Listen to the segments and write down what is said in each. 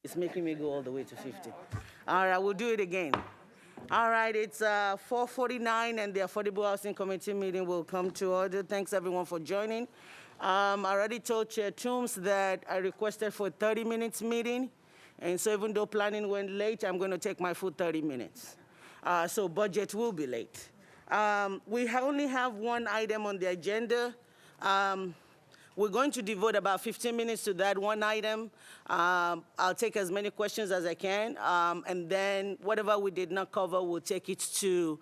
It's making me go all the way to 50. All right, we'll do it again. All right, it's 4:49, and the Affordable Housing Committee meeting will come to order. Thanks, everyone, for joining. I already told Chair Toombs that I requested for a 30 minutes meeting, and so even though planning went late, I'm going to take my full 30 minutes. So budget will be late. We only have one item on the agenda. We're going to devote about 15 minutes to that one item. I'll take as many questions as I can, and then whatever we did not cover, we'll take it to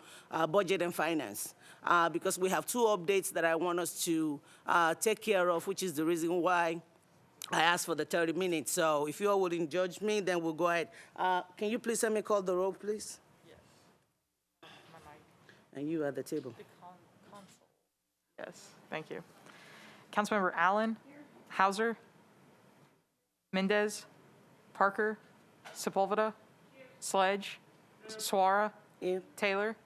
budget and finance, because we have two updates that I want us to take care of, which is the reason why I asked for the 30 minutes. So if you all wouldn't judge me, then we'll go ahead. Can you please let me call the roll, please? Yes. My mic. And you at the table. The console. Yes, thank you. Councilmember Allen, Hauser, Mendez, Parker, Sepulveda, Sledge, Suara, Yeah. Taylor,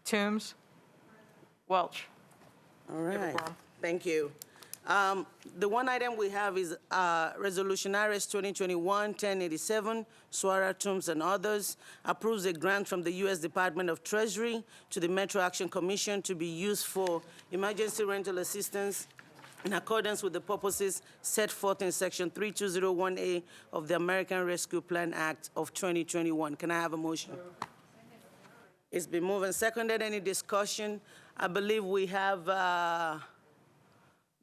Toombs, Welch. All right, thank you. The one item we have is Resolution RS 2021-1087, Suara, Toombs, and others, approves a grant from the U.S. Department of Treasury to the Metro Action Commission to be used for emergency rental assistance in accordance with the purposes set forth in Section 3201A of the American Rescue Plan Act of 2021. Can I have a motion? It's been moved and seconded. Any discussion? I believe we have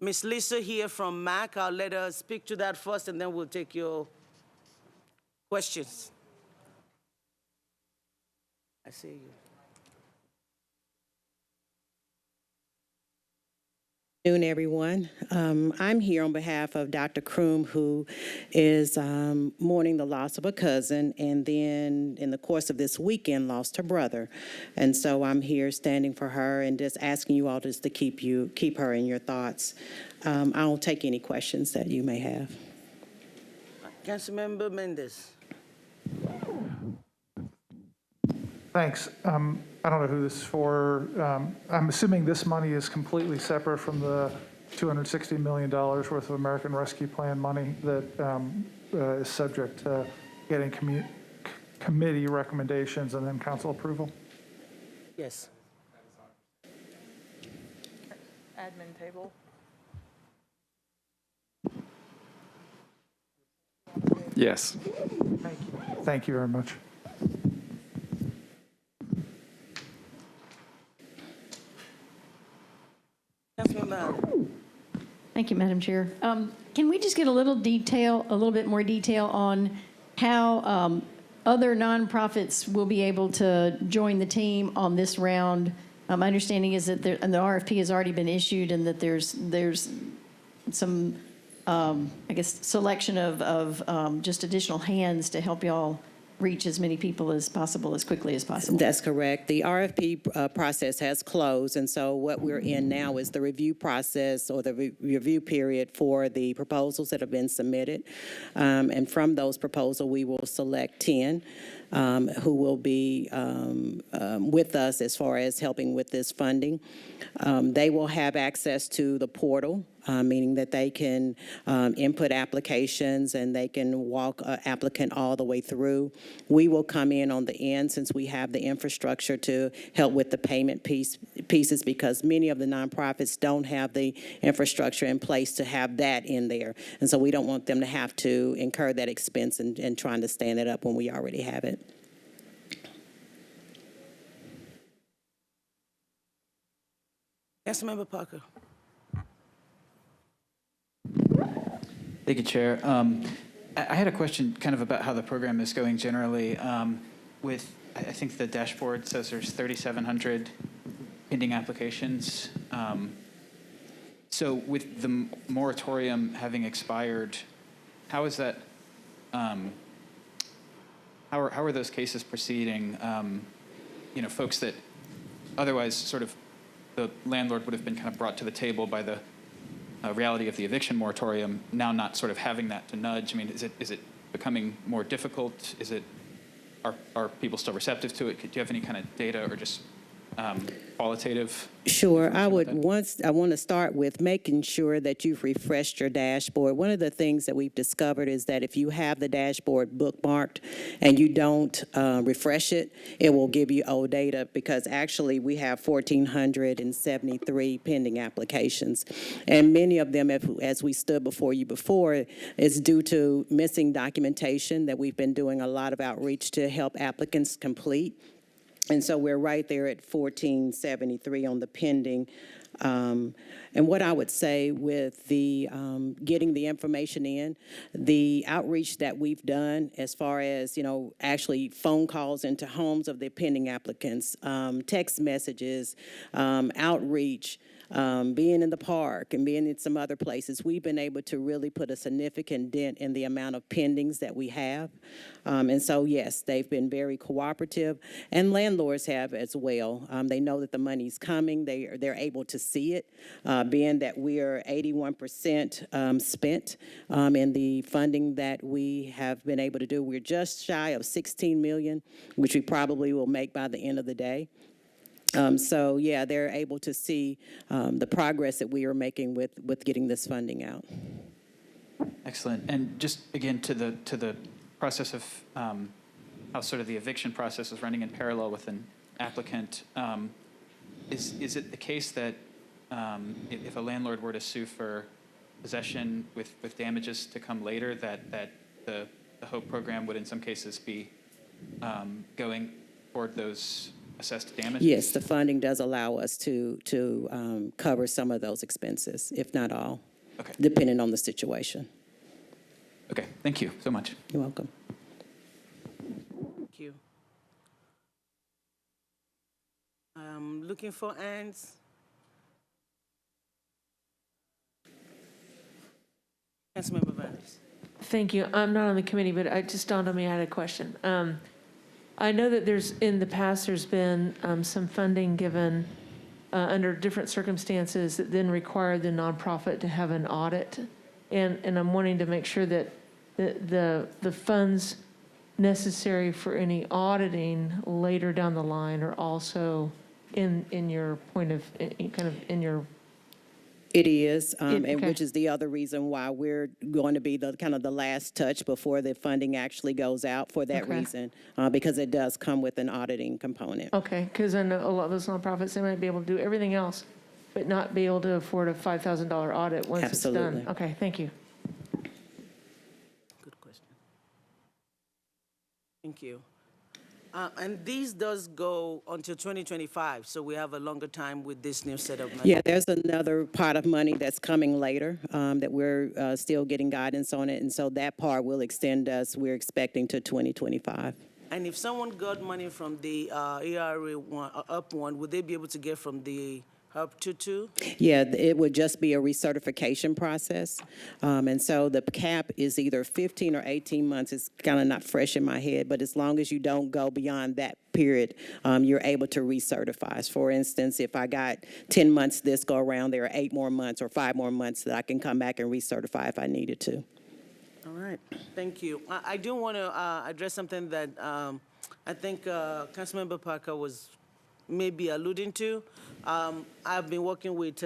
Ms. Lisa here from MAC. I'll let her speak to that first, and then we'll take your questions. I see you. Good afternoon, everyone. I'm here on behalf of Dr. Kroom, who is mourning the loss of a cousin, and then in the course of this weekend lost her brother. And so I'm here standing for her and just asking you all just to keep her in your thoughts. I'll take any questions that you may have. Councilmember Mendez. Thanks. I don't know who this is for. I'm assuming this money is completely separate from the $260 million worth of American Rescue Plan money that is subject to getting committee recommendations and then council approval? Yes. Admin table. Yes. Thank you very much. Thank you, Madam Chair. Can we just get a little bit more detail on how other nonprofits will be able to join the team on this round? My understanding is that the RFP has already been issued and that there's some, I guess, selection of just additional hands to help y'all reach as many people as possible, as quickly as possible. That's correct. The RFP process has closed, and so what we're in now is the review process or the review period for the proposals that have been submitted. And from those proposals, we will select 10 who will be with us as far as helping with this funding. They will have access to the portal, meaning that they can input applications and they can walk an applicant all the way through. We will come in on the end since we have the infrastructure to help with the payment pieces, because many of the nonprofits don't have the infrastructure in place to have that in there. And so we don't want them to have to incur that expense and trying to stand it up when we already have it. Councilmember Parker. Thank you, Chair. I had a question kind of about how the program is going generally. With, I think the dashboard says there's 3,700 pending applications. So with the moratorium having expired, how is that, how are those cases proceeding? You know, folks that otherwise sort of the landlord would have been kind of brought to the table by the reality of the eviction moratorium, now not sort of having that to nudge. I mean, is it becoming more difficult? Are people still receptive to it? Do you have any kind of data or just qualitative? Sure. I want that? to start with making sure that you've refreshed your dashboard. One of the things that we've discovered is that if you have the dashboard bookmarked and you don't refresh it, it will give you old data, because actually we have 1,473 pending applications. And many of them, as we stood before you before, is due to missing documentation that we've been doing a lot of outreach to help applicants complete. And so we're right there at 1,473 on the pending. And what I would say with the getting the information in, the outreach that we've done as far as, actually phone calls into homes of the pending applicants, text messages, outreach, being in the park and being in some other places, we've been able to really put a significant dent in the amount of pendings that we have. And so, yes, they've been very cooperative, and landlords have as well. They know that the money's coming. They're able to see it, being that we are 81% spent in the funding that we have been able to do. We're just shy of $16 million, which we probably will make by the end of the day. So, yeah, they're able to see the progress that we are making with getting this funding out. Excellent. And just again to the process of how sort of the eviction process is running in parallel with an applicant, is it the case that if a landlord were to sue for possession with damages to come later, that the HOPE program would in some cases be going toward those assessed damages? Yes, the funding does allow us to cover some of those expenses, if not all, Okay. depending on the situation. Okay, thank you so much. You're welcome. Thank you. Looking for hands. Councilmember Vargas. Thank you. I'm not on the committee, but it just dawned on me I had a question. I know that in the past, there's been some funding given under different circumstances that then required the nonprofit to have an audit. And I'm wanting to make sure that the funds necessary for any auditing later down the line are also in your point of, kind of in your. It is, and okay. which is the other reason why we're going to be the kind of the last touch before the funding actually goes out for that Okay. reason, because it does come with an auditing component. Okay, because I know a lot of those nonprofits, they might be able to do everything else, but not be able to afford a $5,000 audit once Absolutely. it's done. Okay, thank you. Good question. Thank you. And these does go until 2025, so we have a longer time with this new set of money. Yeah, there's another pot of money that's coming later that we're still getting guidance on it, and so that part will extend us, we're expecting, to 2025. And if someone got money from the ERA one, up one, would they be able to get from the HUB 2 Yeah, it would just be a recertification process. And so the cap is either 15 or 18 months. It's kind of not fresh in my head, but as long as you don't go beyond that period, you're able to recertify. For instance, if I got 10 months this go around, there are 8 more months or 5 more months that I can come back and recertify if I needed to. All right, thank you. I do want to address something that I think Councilmember Parker was maybe alluding to. I've been working with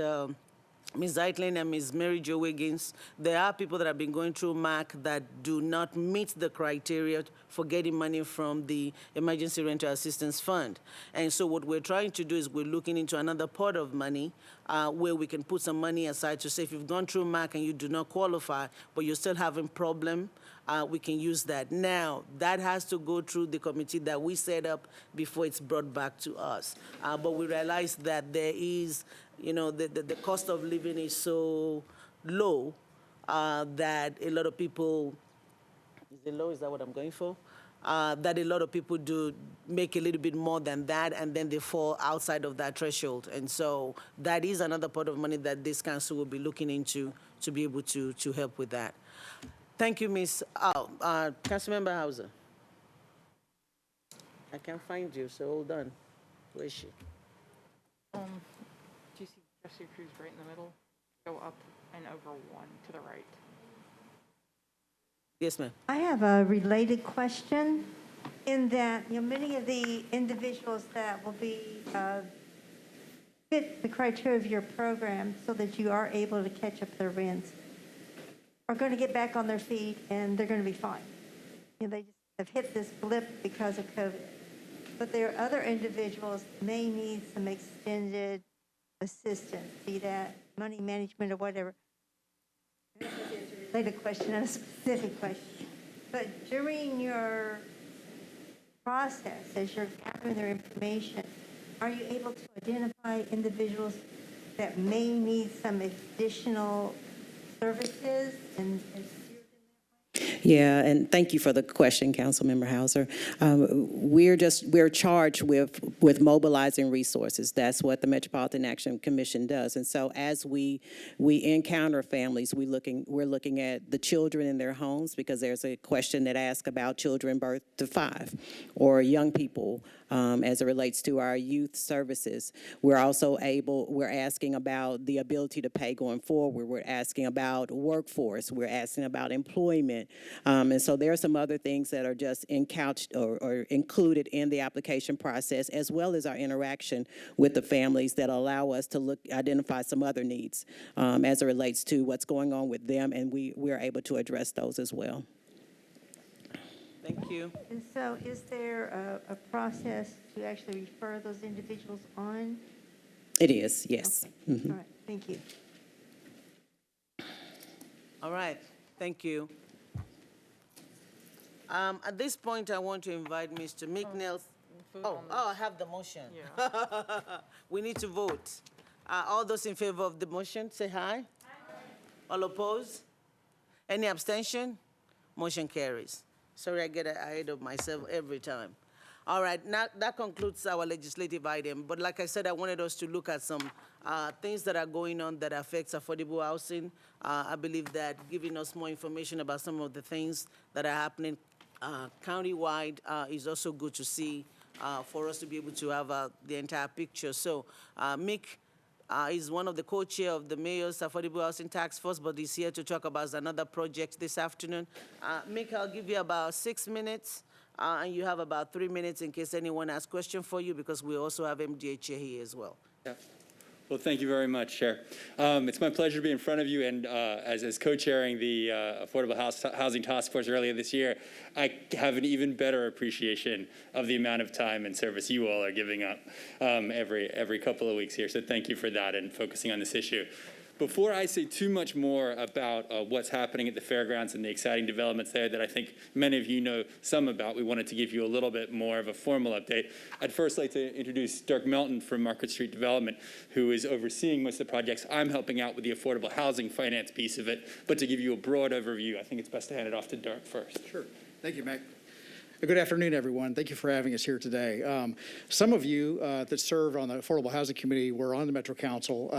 Ms. Zeitlin and Ms. Mary Jo Wiggins. There are people that have been going through MAC that do not meet the criteria for getting money from the Emergency Rental Assistance Fund. And so what we're trying to do is we're looking into another pot of money where we can put some money aside to say if you've gone through MAC and you do not qualify, but you're still having problem, we can use that. Now, that has to go through the committee that we set up before it's brought back to us. But we realize that there is, the cost of living is so low that a lot of people, is it low, is that what I'm going for? That a lot of people do make a little bit more than that, and then they fall outside of that threshold. And so that is another pot of money that this council will be looking into to be able to help with that. Thank you, Ms. Councilmember Hauser. I can't find you, so hold on. Where is she? Do you see Jesse Cruz right in the middle? Go up and over one to the right. Yes, ma'am. I have a related question in that, many of the individuals that will be fit the criteria of your program so that you are able to catch up their rents are going to get back on their feet and they're going to be fine. You know, they just have hit this blip because of COVID. But there are other individuals that may need some extended assistance, be that money management or whatever. It's a related question, not a specific question. But during your process, as you're gathering their information, are you able to identify individuals that may need some additional services and Yeah, and thank you for the question, Councilmember Hauser. We're charged with mobilizing resources. That's what the Metropolitan Action Commission does. And so as we encounter families, we're looking at the children in their homes, because there's a question that asks about children birth to 5 or young people as it relates to our youth services. We're asking about the ability to pay going forward. We're asking about workforce. We're asking about employment. And so there are some other things that are just or included in the application process, as well as our interaction with the families that allow us to identify some other needs as it relates to what's going on with them, and we're able to address those as well. Thank you. And so is there a process to actually refer those individuals on? It is, yes. Okay. All right, thank you. All right, thank you. At this point, I want to invite Mr. Mick Nelson. I have the motion. Yeah. We need to vote. All those in favor of the motion, say aye. Aye. All opposed? Any abstention? Motion carries. Sorry, I get ahead of myself every time. All right, now that concludes our legislative item. But like I said, I wanted us to look at some things that are going on that affects affordable housing. I believe that giving us more information about some of the things that are happening countywide is also good to see for us to be able to have the entire picture. So Mick is one of the co-chair of the Mayor's Affordable Housing Task Force, but he's here to talk about another project this afternoon. Mick, I'll give you about 6 minutes, and you have about 3 minutes in case anyone has a question for you, because we also have MDHA here as well. Yeah. Well, thank you very much, Chair. It's my pleasure to be in front of you, and as co-chairing the Affordable Housing Task Force earlier this year, I have an even better appreciation of the amount of time and service you all are giving up every couple of weeks here. So thank you for that and focusing on this issue. Before I say too much more about what's happening at the fairgrounds and the exciting developments there that I think many of you know some about, we wanted to give you a little bit more of a formal update. I'd first like to introduce Dirk Melton from Market Street Development, who is overseeing most of the projects. I'm helping out with the affordable housing finance piece of it, but to give you a broad overview, I think it's best to hand it off to Dirk first. Sure. Thank you, Mac. Good afternoon, everyone. Thank you for having us here today. Some of you that serve on the Affordable Housing Committee were on the Metro Council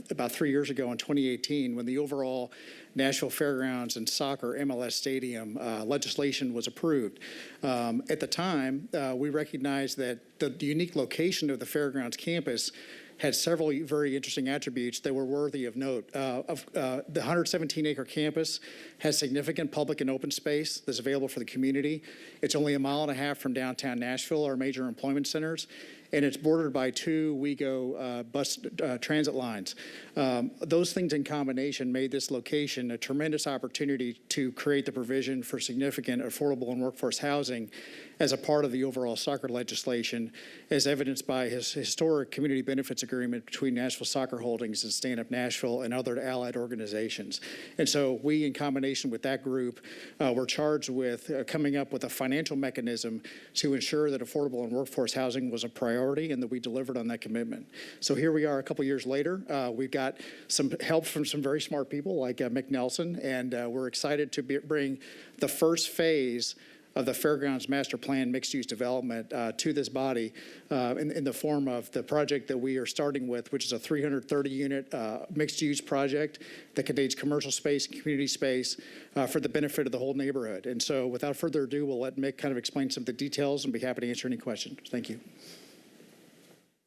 about 3 years ago in 2018 when the overall Nashville Fairgrounds and Soccer MLS Stadium legislation was approved. At the time, we recognized that the unique location of the Fairgrounds campus had several very interesting attributes that were worthy of note. The 117-acre campus has significant public and open space that's available for the community. It's only 1.5 miles from downtown Nashville, our major employment centers, and it's bordered by 2 WeGo bus transit lines. Those things in combination made this location a tremendous opportunity to create the provision for significant affordable and workforce housing as a part of the overall soccer legislation, as evidenced by his historic community benefits agreement between Nashville Soccer Holdings and Stand Up Nashville and other allied organizations. And so we, in combination with that group, were charged with coming up with a financial mechanism to ensure that affordable and workforce housing was a priority and that we delivered on that commitment. So here we are a couple years later. We've got some help from some very smart people like Mick Nelson, and we're excited to bring the first phase of the Fairgrounds Master Plan mixed-use development to this body in the form of the project that we are starting with, which is a 330-unit mixed-use project that contains commercial space and community space for the benefit of the whole neighborhood. And so without further ado, we'll let Mick kind of explain some of the details and be happy to answer any questions. Thank you.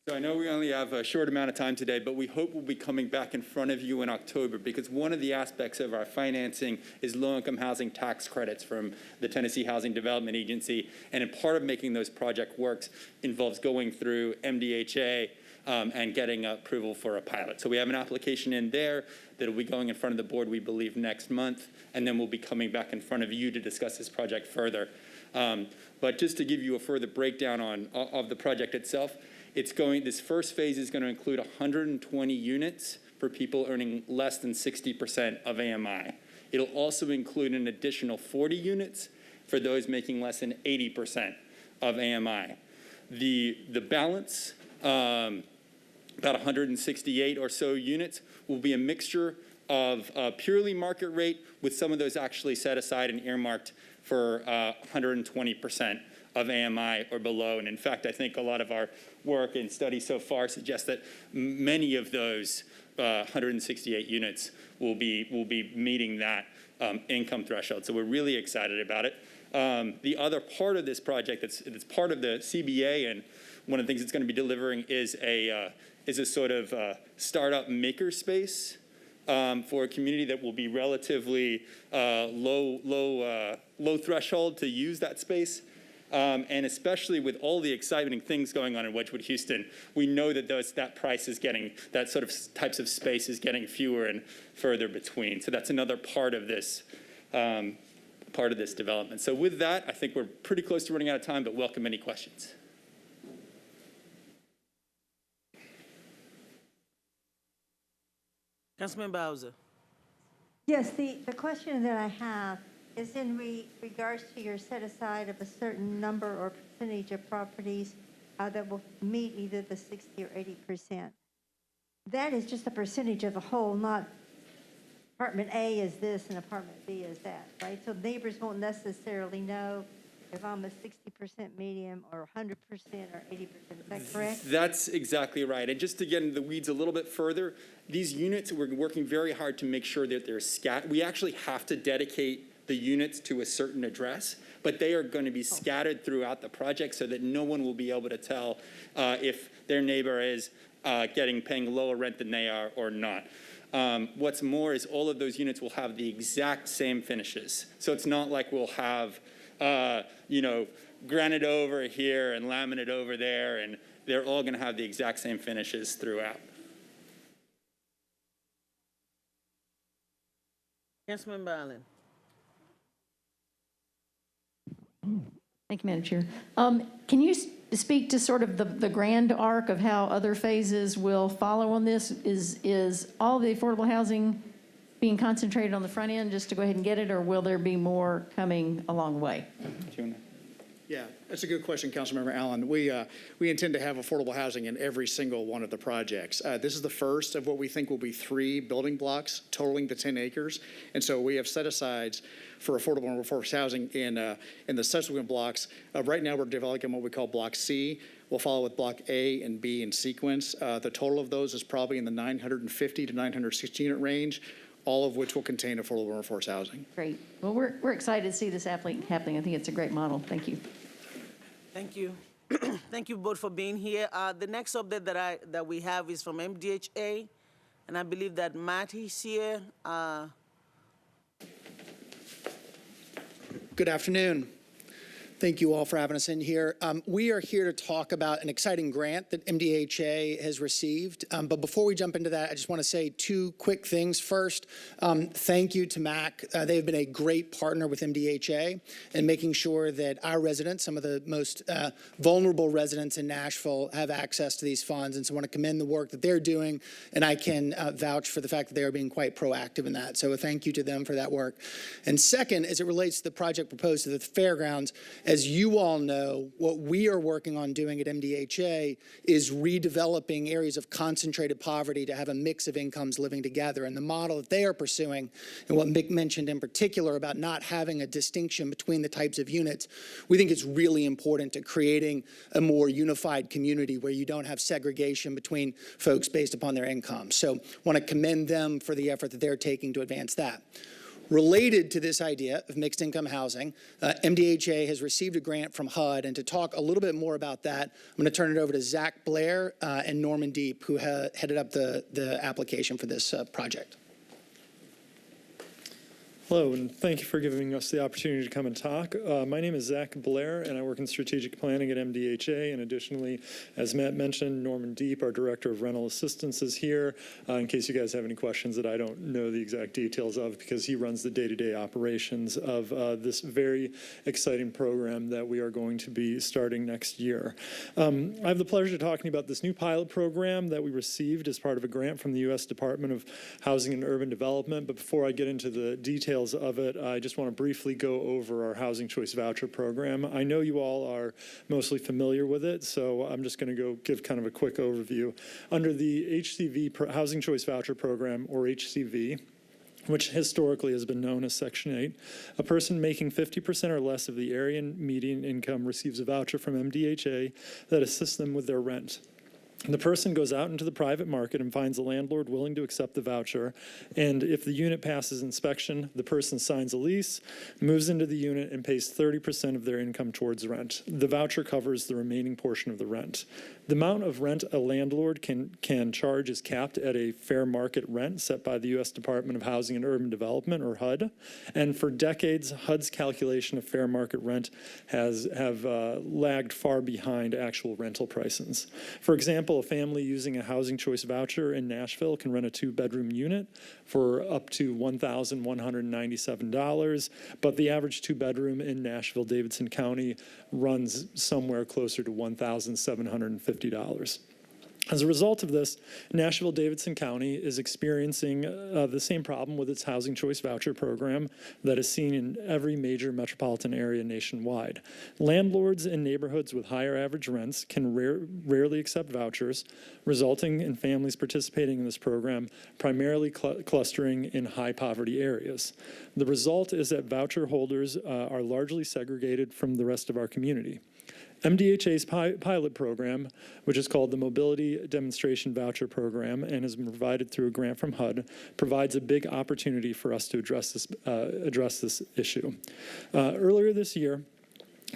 So I know we only have a short amount of time today, but we hope we'll be coming back in front of you in October, because one of the aspects of our financing is low-income housing tax credits from the Tennessee Housing Development Agency. And in part of making those project works involves going through MDHA and getting approval for a pilot. So we have an application in there that will be going in front of the board, we believe, next month, and then we'll be coming back in front of you to discuss this project further. But just to give you a further breakdown of the project itself, this first phase is going to include 120 units for people earning less than 60% of AMI. It'll also include an additional 40 units for those making less than 80% of AMI. The balance, about 168 or so units, will be a mixture of purely market rate with some of those actually set aside and earmarked for 120% of AMI or below. And in fact, I think a lot of our work and studies so far suggest that many of those 168 units will be meeting that income threshold. So we're really excited about it. The other part of this project that's part of the CBA, and one of the things it's going to be delivering is a sort of startup maker space for a community that will be relatively low threshold to use that space. And especially with all the exciting things going on in Wedgwood, Houston, we know that that price is getting, that sort of types of space is getting fewer and further between. So that's another part of this development. So with that, I think we're pretty close to running out of time, but welcome any questions. Councilman Bowser. Yes, the question that I have is in regards to your set aside of a certain number or percentage of properties that will meet either the 60 or 80%. That is just a percentage of the whole, not apartment A is this and apartment B is that, right? So neighbors won't necessarily know if I'm a 60% medium or 100% or 80%. Is that correct? That's exactly right. And just to get into the weeds a little bit further, these units, we're working very hard to make sure that they're scattered. We actually have to dedicate the units to a certain address, but they are going to be scattered throughout the project so that no one will be able to tell if their neighbor is paying lower rent than they are or not. What's more is all of those units will have the exact same finishes. So it's not like we'll have, granite over here and laminate over there, and they're all going to have the exact same finishes throughout. Councilman Barlin. Thank you, Madam Chair. Can you speak to sort of the grand arc of how other phases will follow on this? Is all the affordable housing being concentrated on the front end just to go ahead and get it, or will there be more coming along the way? Yeah, that's a good question, Councilmember Allen. We intend to have affordable housing in every single one of the projects. This is the first of what we think will be 3 building blocks totaling the 10 acres. And so we have set-asides for affordable and workforce housing in the subsequent blocks. Right now we're developing what we call Block C. We'll follow with Block A and B in sequence. The total of those is probably in the 950 to 960 unit range, all of which will contain affordable and workforce housing. Great. Well, we're excited to see this happening. I think it's a great model. Thank you. Thank you. Thank you both for being here. The next update that we have is from MDHA, and I believe that Matt is here. Good afternoon. Thank you all for having us in here. We are here to talk about an exciting grant that MDHA has received. But before we jump into that, I just want to say 2 quick things. First, thank you to MAC. They've been a great partner with MDHA in making sure that our residents, some of the most vulnerable residents in Nashville, have access to these funds. And so I want to commend the work that they're doing, and I can vouch for the fact that they are being quite proactive in that. So a thank you to them for that work. And second, as it relates to the project proposed to the fairgrounds, as you all know, what we are working on doing at MDHA is redeveloping areas of concentrated poverty to have a mix of incomes living together. And the model that they are pursuing, and what Mick mentioned in particular about not having a distinction between the types of units, we think it's really important to creating a more unified community where you don't have segregation between folks based upon their income. So I want to commend them for the effort that they're taking to advance that. Related to this idea of mixed income housing, MDHA has received a grant from HUD, and to talk a little bit more about that, I'm going to turn it over to Zach Blair and Norman Deep, who headed up the application for this project. Hello, and thank you for giving us the opportunity to come and talk. My name is Zach Blair, and I work in strategic planning at MDHA. And additionally, as Matt mentioned, Norman Deep, our Director of Rental Assistance, is here in case you guys have any questions that I don't know the exact details of, because he runs the day-to-day operations of this very exciting program that we are going to be starting next year. I have the pleasure of talking about this new pilot program that we received as part of a grant from the U.S. Department of Housing and Urban Development. But before I get into the details of it, I just want to briefly go over our Housing Choice Voucher Program. I know you all are mostly familiar with it, so I'm just going to go give kind of a quick overview. Under the HCV, Housing Choice Voucher Program, or HCV, which historically has been known as Section 8, a person making 50% or less of the area median income receives a voucher from MDHA that assists them with their rent. The person goes out into the private market and finds a landlord willing to accept the voucher. And if the unit passes inspection, the person signs a lease, moves into the unit, and pays 30% of their income towards rent. The voucher covers the remaining portion of the rent. The amount of rent a landlord can charge is capped at a fair market rent set by the U.S. Department of Housing and Urban Development, or HUD. And for decades, HUD's calculation of fair market rent have lagged far behind actual rental prices. For example, a family using a Housing Choice Voucher in Nashville can rent a 2-bedroom unit for up to $1,197, but the average 2-bedroom in Nashville, Davdison County runs somewhere closer to $1,750. As a result of this, Nashville-Davdison County is experiencing the same problem with its Housing Choice Voucher Program that is seen in every major metropolitan area nationwide. Landlords in neighborhoods with higher average rents can rarely accept vouchers, resulting in families participating in this program primarily clustering in high poverty areas. The result is that voucher holders are largely segregated from the rest of our community. MDHA's pilot program, which is called the Mobility Demonstration Voucher Program and is provided through a grant from HUD, provides a big opportunity for us to address this issue. Earlier this year,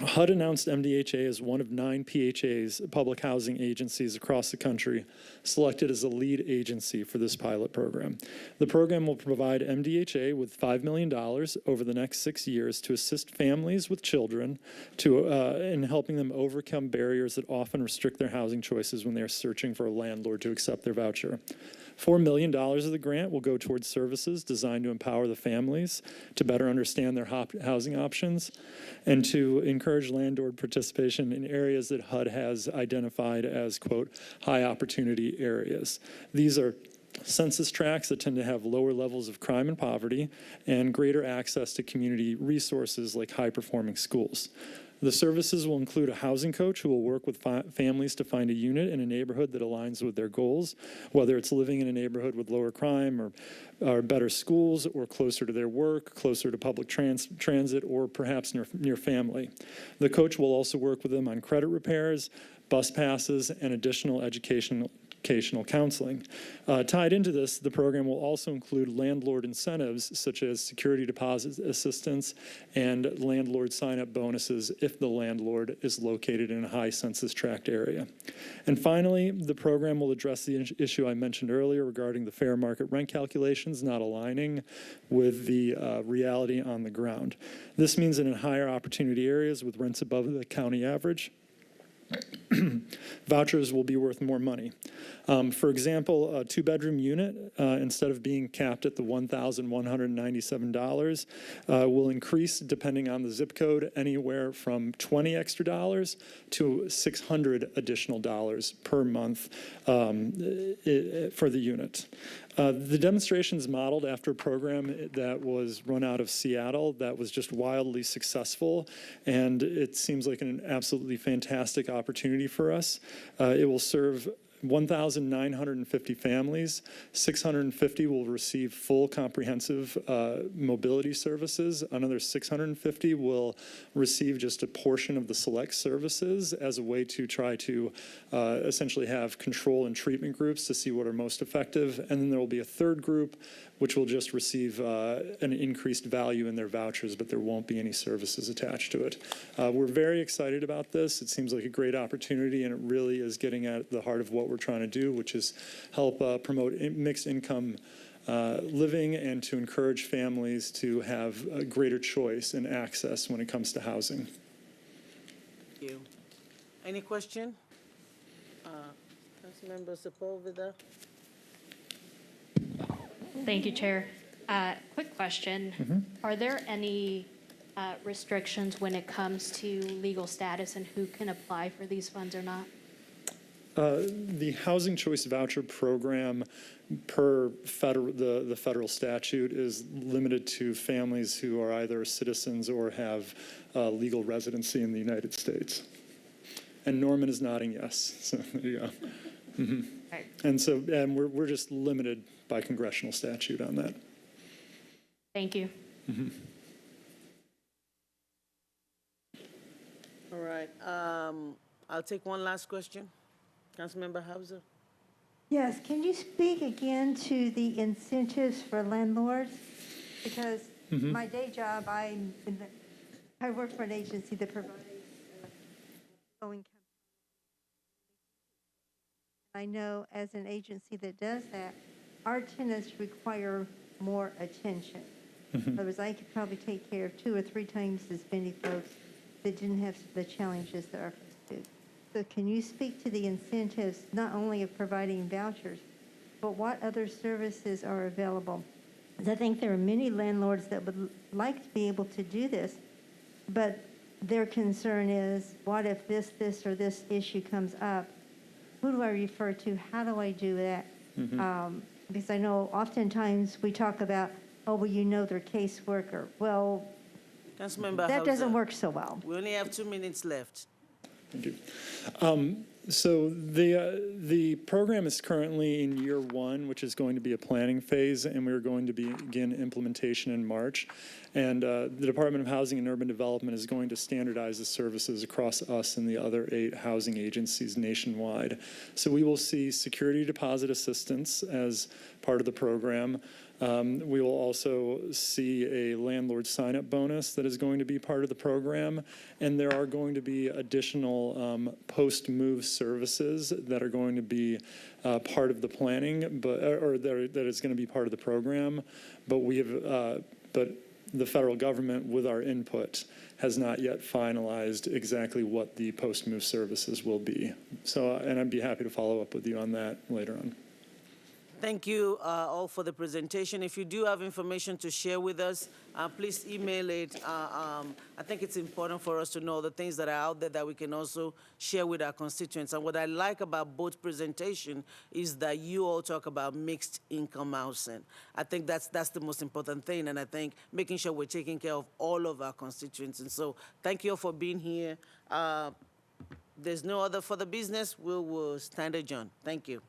HUD announced MDHA as one of 9 PHAs, public housing agencies across the country, selected as a lead agency for this pilot program. The program will provide MDHA with $5 million over the next 6 years to assist families with children in helping them overcome barriers that often restrict their housing choices when they are searching for a landlord to accept their voucher. $4 million of the grant will go towards services designed to empower the families to better understand their housing options and to encourage landlord participation in areas that HUD has identified as, quote, high opportunity areas. These are census tracts that tend to have lower levels of crime and poverty and greater access to community resources like high-performing schools. The services will include a housing coach who will work with families to find a unit in a neighborhood that aligns with their goals, whether it's living in a neighborhood with lower crime or better schools or closer to their work, closer to public transit, or perhaps near family. The coach will also work with them on credit repairs, bus passes, and additional educational counseling. Tied into this, the program will also include landlord incentives such as security deposit assistance and landlord sign-up bonuses if the landlord is located in a high census tract area. And finally, the program will address the issue I mentioned earlier regarding the fair market rent calculations not aligning with the reality on the ground. This means that in higher opportunity areas with rents above the county average, vouchers will be worth more money. For example, a 2-bedroom unit, instead of being capped at the $1,197, will increase, depending on the zip code, anywhere from $20 extra to $600 additional dollars per month for the unit. The demonstration is modeled after a program that was run out of Seattle that was just wildly successful, and it seems like an absolutely fantastic opportunity for us. It will serve 1,950 families. 650 will receive full comprehensive mobility services. Another 650 will receive just a portion of the select services as a way to try to essentially have control and treatment groups to see what are most effective. And then there will be a third group which will just receive an increased value in their vouchers, but there won't be any services attached to it. We're very excited about this. It seems like a great opportunity, and it really is getting at the heart of what we're trying to do, which is help promote mixed income living and to encourage families to have a greater choice and access when it comes to housing. Thank you. Any question? Councilmember Sepulveda. Thank you, Chair. Quick question. Are there any restrictions when it comes to legal status and who can apply for these funds or not? The Housing Choice Voucher Program, per the federal statute, is limited to families who are either citizens or have legal residency in the United States. And Norman is nodding yes. So there you go. Right. And we're just limited by congressional statute on that. Thank you. All right. I'll take one last question. Councilmember Hauser. Yes, can you speak again to the incentives for landlords? Because my day job, I work for an agency that provides low-income. I know as an agency that does that, our tenants require more attention. In other words, I could probably take care of 2 or 3 times as many folks that didn't have the challenges that our folks do. So can you speak to the incentives, not only of providing vouchers, but what other services are available? Because I think there are many landlords that would like to be able to do this, but their concern is, what if this, or this issue comes up? Who do I refer to? How do I do that? Because I know oftentimes we talk about, oh, well, you know their caseworker. Well, Councilmember that Hauser. doesn't work so well. We only have 2 minutes left. Thank you. So the program is currently in year 1, which is going to be a planning phase, and we're going to begin implementation in March. And the Department of Housing and Urban Development is going to standardize the services across us and the other 8 housing agencies nationwide. So we will see security deposit assistance as part of the program. We will also see a landlord sign-up bonus that is going to be part of the program, and there are going to be additional post-move services that are going to be part of the planning, or that is going to be part of the program. But the federal government, with our input, has not yet finalized exactly what the post-move services will be. So, and I'd be happy to follow up with you on that later on. Thank you all for the presentation. If you do have information to share with us, please email it. I think it's important for us to know the things that are out there that we can also share with our constituents. And what I like about both presentations is that you all talk about mixed income housing. I think that's the most important thing, and I think making sure we're taking care of all of our constituents. And so thank you all for being here. There's no other further business. We will stand adjourned. Thank you.